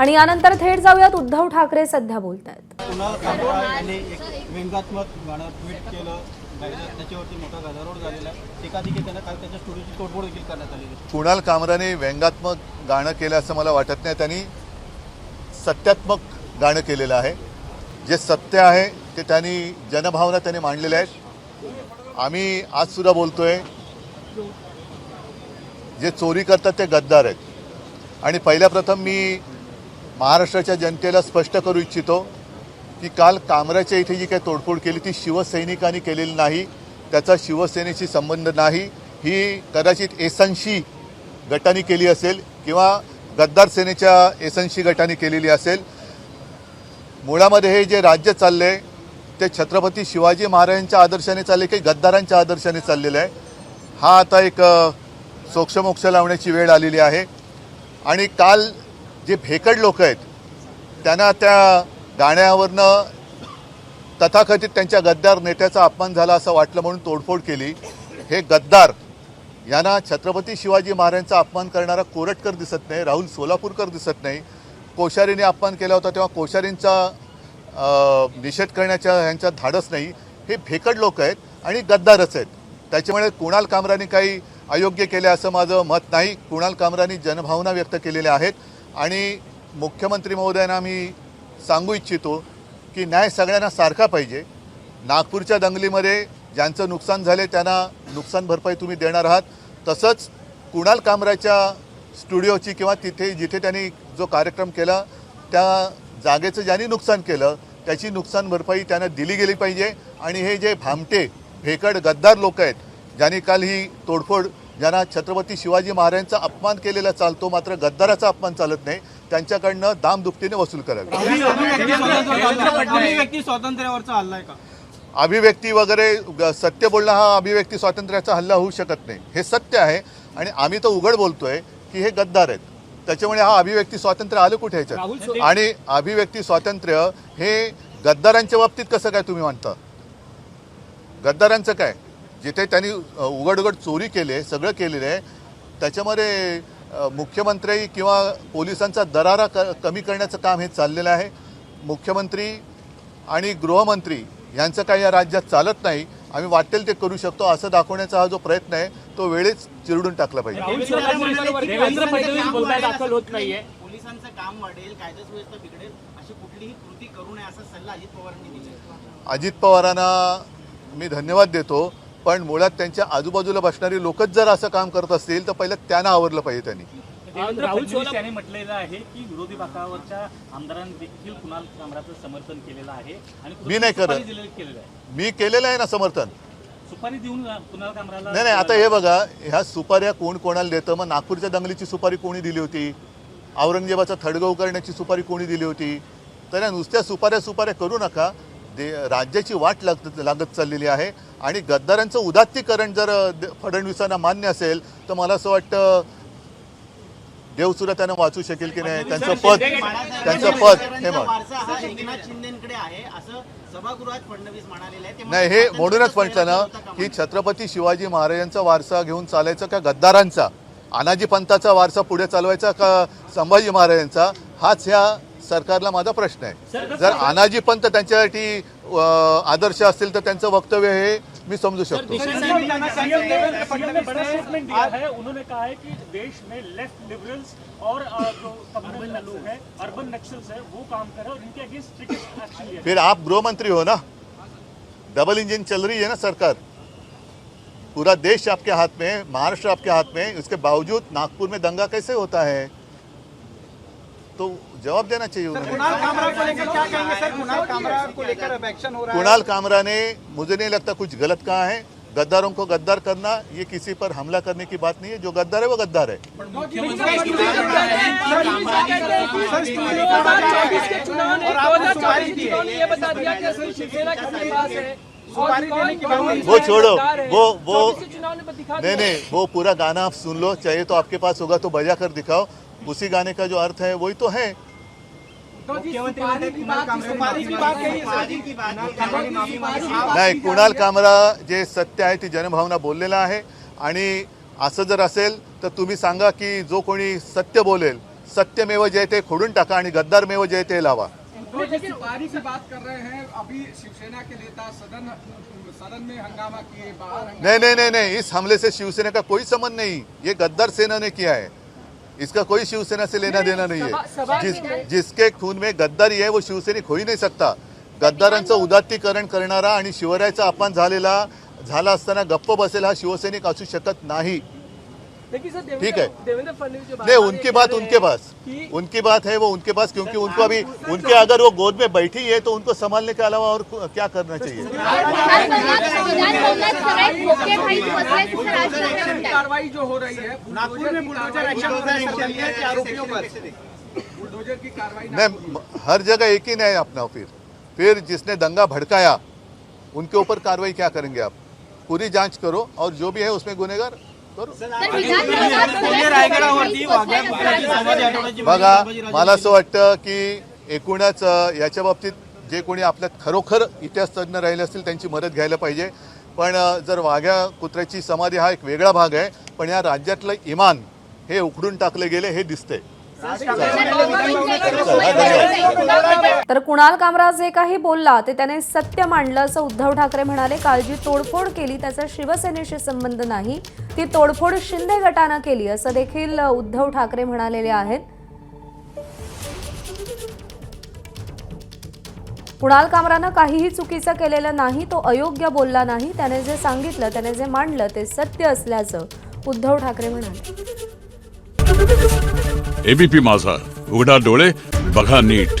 आणि यानंतर थेट जाऊयात उद्धव ठाकरे सध्या बोलतायत। कुणाल कामरा यांनी एक व्यंगात्मक गाणं ट्विट केलं, त्याच्यावरती मोठा गदारोळ झालेला आहे। एकाधिक त्यांना काल त्याच्या स्टुडिओची तोडफोड देखील करण्यात आली आहे। कुणाल कामराने व्यंगात्मक गाणं केलं असं मला वाटत नाही, त्यांनी सत्यात्मक गाणं केलेलं आहे। जे सत्य आहे ते त्यांनी जनभावना त्यांनी मांडलेल्या आहेत। आम्ही आज सुद्धा बोलतोय, जे चोरी करतात ते गद्दार आहेत। आणि पहिल्या प्रथम मी महाराष्ट्राच्या जनतेला स्पष्ट करू इच्छितो की काल कामराच्या इथे जी काही तोडफोड केली ती शिवसैनिकांनी केलेली नाही, त्याचा शिवसेनेशी संबंध नाही। ही कदाचित एसएनसी गटाने केली असेल किंवा गद्दार सेनेच्या एसएनसी गटाने केलेली असेल। मुळामध्ये हे जे राज्य चालले ते छत्रपती शिवाजी महाराजांच्या आदर्शाने चालले की गद्दारांच्या आदर्शाने चाललेलं आहे, हा आता एक सोक्षमोक्ष लावण्याची वेळ आलेली आहे। आणि काल जे भेकड लोक आहेत त्यांना त्या गाण्यावरनं तथाकथित त्यांच्या गद्दार नेत्याचा अपमान झाला असं वाटलं म्हणून तोडफोड केली। हे गद्दार यांना छत्रपती शिवाजी महाराजांचा अपमान करणारा कोरटकर दिसत नाही, राहुल सोलापूरकर दिसत नाही। कोश्यारीने अपमान केला होता तेव्हा कोश्यारींचा निषेध करण्याच्या ह्यांच्या धाडस नाही। हे भेकड लोक आहेत आणि गद्दारच आहेत। त्याच्यामुळे कुणाल कामराने काही अयोग्य केले असं माझं मत नाही। कुणाल कामराने जनभावना व्यक्त केलेल्या आहेत आणि मुख्यमंत्री महोदयांना मी सांगू इच्छितो की न्याय सगळ्यांना सारखा पाहिजे। नागपूरच्या दंगलीमध्ये ज्यांचं नुकसान झाले त्यांना नुकसान भरपाई तुम्ही देणार आहात, तसंच कुणाल कामराच्या स्टुडिओची किंवा तिथे जिथे त्यांनी जो कार्यक्रम केला त्या जागेचं ज्यांनी नुकसान केलं त्याची नुकसान भरपाई त्यांना दिली गेली पाहिजे। आणि हे जे भामटे भेकड गद्दार लोक आहेत ज्यांनी काल ही तोडफोड, ज्यांना छत्रपती शिवाजी महाराजांचा अपमान केलेला चालतो मात्र गद्दाराचा अपमान चालत नाही, त्यांच्याकडनं दामदुपटीने वसूल करावी। अभिव्यक्ती स्वातंत्र्यावरचा हल्ला आहे का? अभिव्यक्ती वगैरे सत्य बोलणं हा अभिव्यक्ती स्वातंत्र्याचा हल्ला होऊ शकत नाही, हे सत्य आहे। आणि आम्ही तर उघड बोलतोय की हे गद्दार आहेत, त्याच्यामुळे हा अभिव्यक्ती स्वातंत्र्य आलं कुठे ह्याच्यात? आणि अभिव्यक्ती स्वातंत्र्य हे गद्दारांच्या बाबतीत कसं काय तुम्ही म्हणता? गद्दारांचं काय? जिथे त्यांनी उघड चोरी केली, सगळं केलेलं आहे, त्याच्यामध्ये मुख्यमंत्री किंवा पोलिसांचा दरारा कमी करण्याचं काम हे चाललेलं आहे। मुख्यमंत्री आणि गृहमंत्री यांचं काही या राज्यात चालत नाही, आम्ही वाटेल ते करू शकतो असं दाखवण्याचा हा जो प्रयत्न आहे तो वेळेच चिरडून टाकला पाहिजे। पोलिसांचं काम वाढेल, कायदा सुव्यवस्था बिघडेल, अशी कुठलीही कृती करू नये असा सल्ला अजित पवारांनी दिला। अजित पवारांना मी धन्यवाद देतो, पण मुळात त्यांच्या आजूबाजूला बसणारी लोकच जर असं काम करत असतील तर पहिलं त्यांना आवरलं पाहिजे त्यांनी। राहुल फडणवीस यांनी म्हटलेलं आहे की विरोधी पक्षावरच्या आमदारांनी देखील कुणाल कामराचं समर्थन केलेलं आहे आणि मी नाही करत, मी केलेलं आहे ना समर्थन, सुपारी देऊन कुणाल कामराला। नाही आता हे बघा, ह्या सुपाऱ्या कोण कोणाला देतं? मग नागपूरच्या दंगलीची सुपारी कोणी दिली होती? औरंगजेबाचा थडगव करण्याची सुपारी कोणी दिली होती? तर या नुसत्या सुपाऱ्या करू नका। राज्याची वाट लागत चाललेली आहे आणि गद्दारांचं उदात्तीकरण जर फडणवीसांना मान्य असेल तर मला असं वाटतं देवसुद्धा त्यांना वाचू शकेल की नाही, त्यांचं पद हे नाही। हे म्हणूनच म्हटलं ना की छत्रपती शिवाजी महाराजांचा वारसा घेऊन चालायचा का गद्दारांचा, अनाजी पंथाचा वारसा पुढे चालवायचा का संभाजी महाराजांचा, हाच ह्या सरकारला माझा प्रश्न आहे। जर अनाजी पंथ त्यांच्यासाठी आदर्श असतील तर त्यांचं वक्तव्य हे मी समजू शकतो। उन्होंने कहा है कि देश में लेफ्ट लिबरल्स और जो कम्युनल लोग हैं, अर्बन नक्सल्स हैं, वो काम कर रहे हैं और इनके अगेंस्ट स्ट्रिक्ट एक्शन लिया। फिर आप गृह मंत्री हो ना, डबल इंजन चल रही है ना सरकार, पूरा देश आपके हाथ में, महाराष्ट्र आपके हाथ में, उसके बावजूद नागपुर में दंगा कैसे होता है? तो जवाब देना चाहिए उन्होंने। कुणाल कामरा को लेकर क्या कहेंगे सर? कुणाल कामरा को लेकर अब एक्शन हो रहा है। कुणाल कामरा ने, मुझे नहीं लगता कुछ गलत कहा है। गद्दारों को गद्दार करना ये किसी पर हमला करने की बात नहीं है, जो गद्दार है वो गद्दार है। वो छोड़ो, वो नहीं, वो पूरा गाना आप सुन लो, चाहिए तो आपके पास होगा तो बजा कर दिखाओ, उसी गाने का जो अर्थ है वही तो है। नाही, कुणाल कामरा जे सत्य आहे ती जनभावना बोललेला आहे आणि असं जर असेल तर तुम्ही सांगा की जो कोणी सत्य बोलेल, सत्यमेव जयते खोडून टाका आणि गद्दारमेव जयते लावा. तो लेकिन पारी की बात कर रहे हैं, अभी शिवसेना के नेता सदन में हंगामा किए, बाहर नहीं, इस हमले से शिवसेना का कोई संबंध नहीं. ये गद्दार सेना ने किया है, इसका कोई शिवसेना से लेना देना नहीं है. जिसके खून में गद्दारी है वो शिवसैनिक हो ही नहीं सकता. गद्दारांचं उदात्तीकरण करणारा आणि शिवरायाचा अपमान झाला असताना गप्प बसेल हा शिवसैनिक असू शकत नाही. ठीक है, देवेंद्र फडणवीस नहीं उनकी बात उनकी बात है वो उनके पास, क्योंकि उनको अभी उनके अगर वो गोद में बैठी है तो उनको संभालने के अलावा और क्या करना चाहिए. कार्रवाई जो हो रही है नागपुर में बुलडोजर एक्शन हो रहा है सरकार के आरोपियों पर. बुलडोजर की कार्रवाई नहीं, हर जगह एक ही नहीं अपना. फिर जिसने दंगा भड़काया उनके ऊपर कार्रवाई क्या करेंगे आप. पूरी जांच करो और जो भी है उसमें गुनेगार करो. बघा, मला असं वाटतं की एकूणच याच्या बाबतीत जे कोणी आपल्यात खरोखर इतिहास तज्ज्ञ राहिले असतील त्यांची मदत घ्यायला पाहिजे. पण जर वाघ्या कुत्र्याची समाधी हा एक वेगळा भाग आहे, पण या राज्यातलं इमान हे उखडून टाकले गेले हे दिसतंय. तर कुणाल कामरा जे काही बोलला ते त्याने सत्य मांडलं असं उद्धव ठाकरे म्हणाले. काल जी तोडफोड केली त्याचा शिवसेनेशी संबंध नाही, ती तोडफोड शिंदे गटानं केली असं देखील उद्धव ठाकरे म्हणालेले आहेत. कुणाल कामरानं काहीही चुकीचं केलेलं नाही, तो अयोग्य बोलला नाही. त्याने जे सांगितलं, त्याने जे मांडलं ते सत्य असल्याचं उद्धव ठाकरे म्हणाले. एबीपी माझा, उघडा डोळे बघा नीट.